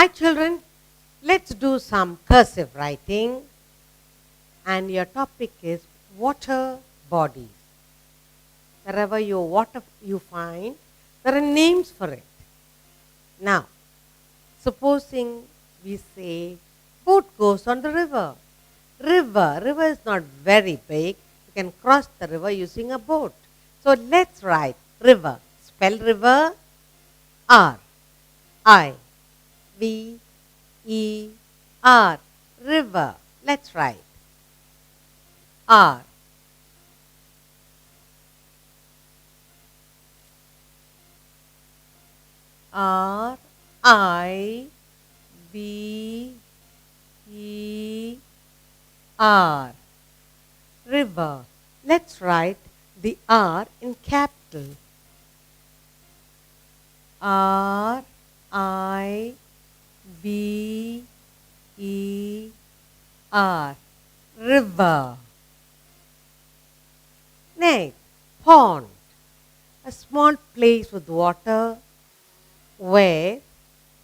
Hi children, let's do some cursive writing and your topic is water bodies. Wherever your water you find, there are names for it. Now, supposing we say boat goes on the river. River is not very big. You can cross the river using a boat. So let's write river. Spell river R I V E R. River. Let's write R R I V E R. River. Let's write the R in capital. R I V E R. River. Next, pond. A small place with water where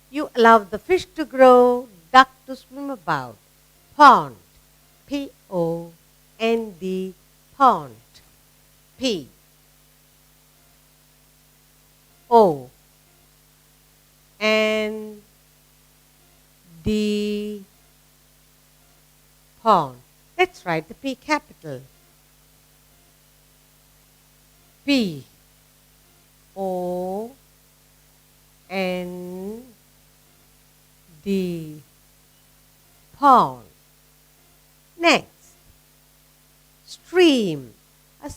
you allow the fish to grow, duck to swim about. Pond. P-O-N-D. Pond. P. O. N. D. Pond. Let's write the P capital. P. O. N. D. Pond. Next, stream. A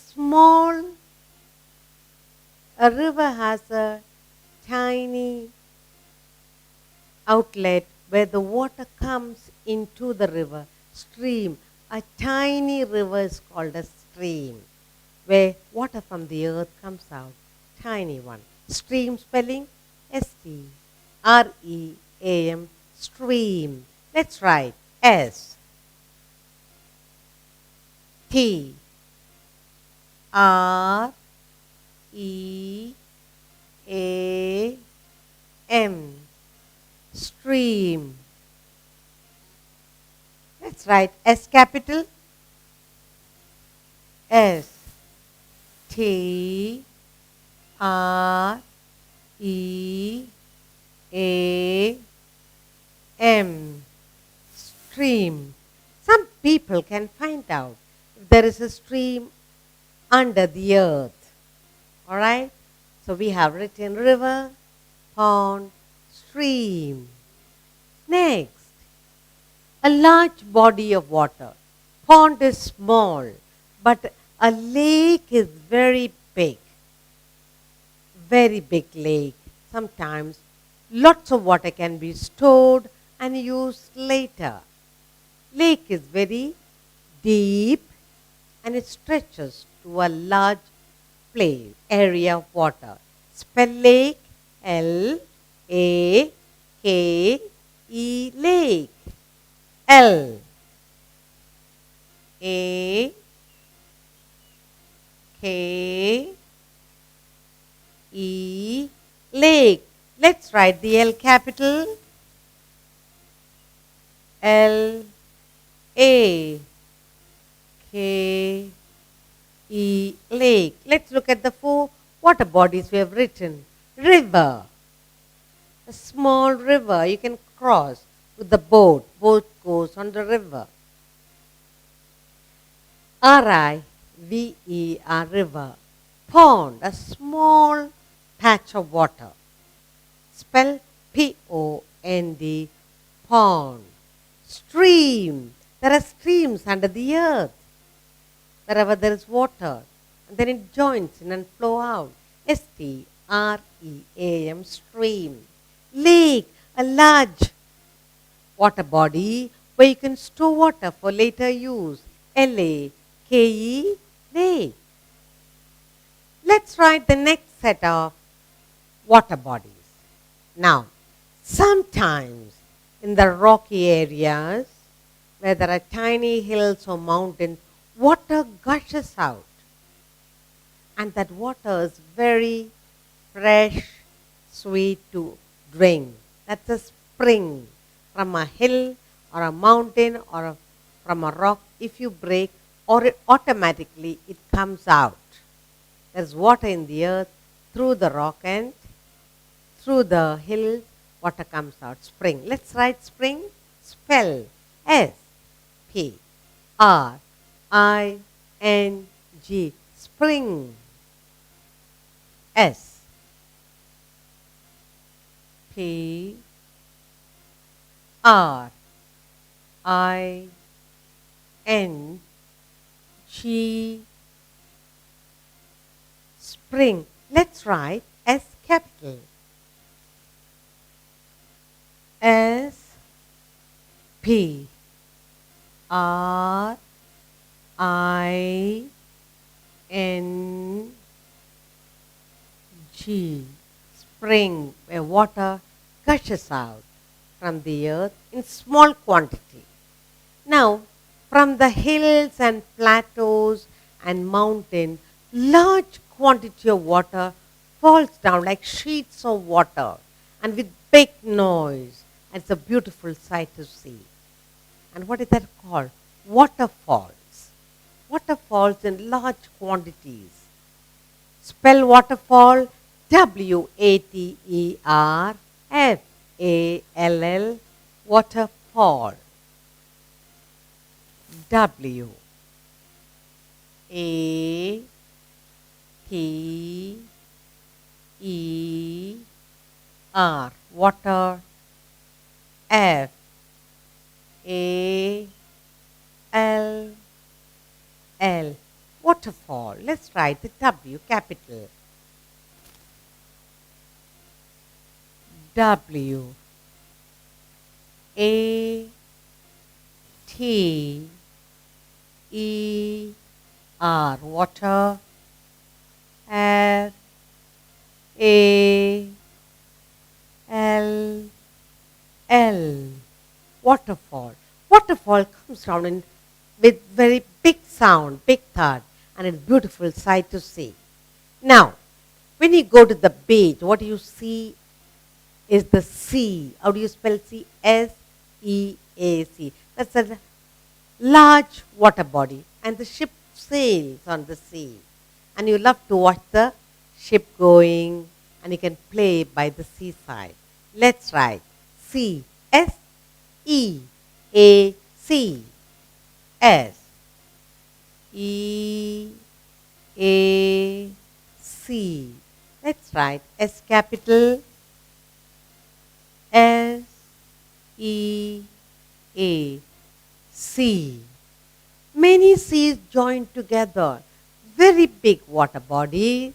river has a tiny outlet where the water comes into the river. Stream. A tiny river is called a stream, where water from the earth comes out. Tiny one. Stream spelling S-T-R-E-A-M. Stream. Let's write S T R E A M. Stream. Let's write S capital. S T R E A M. Stream. Some people can find out if there is a stream under the earth. Alright? So we have written river, pond, stream. Next, a large body of water. Pond is small, but a lake is very big. Very big lake. Sometimes lots of water can be stored and used later. Lake is very deep and it stretches to a large area of water. Spell lake L-A-K-E, lake. L-A-K-E, lake. Let's write the L capital. L-A-K-E, lake. Let's look at the 4 water bodies we have written. River. A small river you can cross with the boat. Boat goes on the river. R-I-V-E-R, river. Pond. A small patch of water. Spell P-O-N-D, pond. Stream. There are streams under the earth. Wherever there is water. And then it joins in and flow out. S-T-R-E-A-M, stream. Lake. A large water body where you can store water for later use. L-A-K-E, lake. Let's write the next set of water bodies. Now, sometimes in the rocky areas where there are tiny hills or mountains, water gushes out. And that water is very fresh, sweet to drink. That's a spring from a hill or a mountain or from a rock. If you break, or it automatically it comes out. There's water in the earth through the rock and through the hills. Water comes out. Spring. Let's write spring. Spell S-P-R-I-N-G. Spring. S P R I N G. Spring. Let's write S capital. S P R I N G. Spring, where water gushes out from the earth in small quantity. Now, from the hills and plateaus and mountains, large quantity of water falls down like sheets of water and with big noise. And it's a beautiful sight to see. And what is that called? Waterfalls. Waterfalls in large quantities. Spell waterfall W-A-T-E-R-F-A-L-L. Waterfall. W A T E R. Water. F A L L. Waterfall. Let's write the W capital. W A T E R. Water. F A L L. Waterfall. Waterfall comes down in with very big sound, big thud, and it's beautiful sight to see. Now, when you go to the beach, what you see is the sea. How do you spell sea? S-E-A-C. That's a large water body, and the ship sails on the sea. And you love to watch the ship going, and you can play by the seaside. Let's write sea. S-E-A-C. S-E-A-C. Let's write S capital. S-E-A-C. Many seas join together. Very big water bodies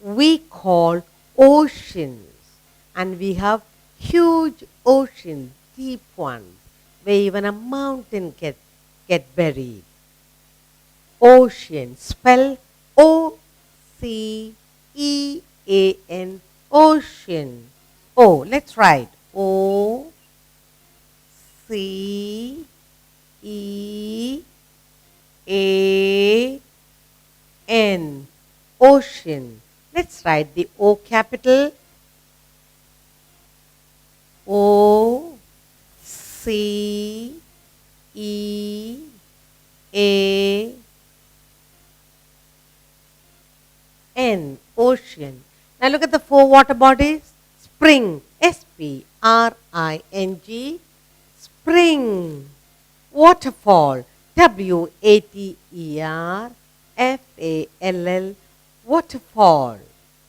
we call oceans. And we have huge oceans, deep ones, where even a mountain get buried. Ocean. Spell O-C-E-A-N. Ocean. O. Let's write O-C-E-A-N. Ocean. Let's write the O capital. O-C-E-A-N. Ocean. Now look at the four water bodies. Spring. S-P-R-I-N-G. Spring. Waterfall. W-A-T-E-R-F-A-L-L. Waterfall.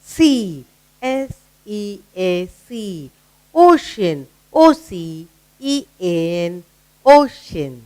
Sea. S-E-A-C. Ocean. O-C-E-A-N. Ocean.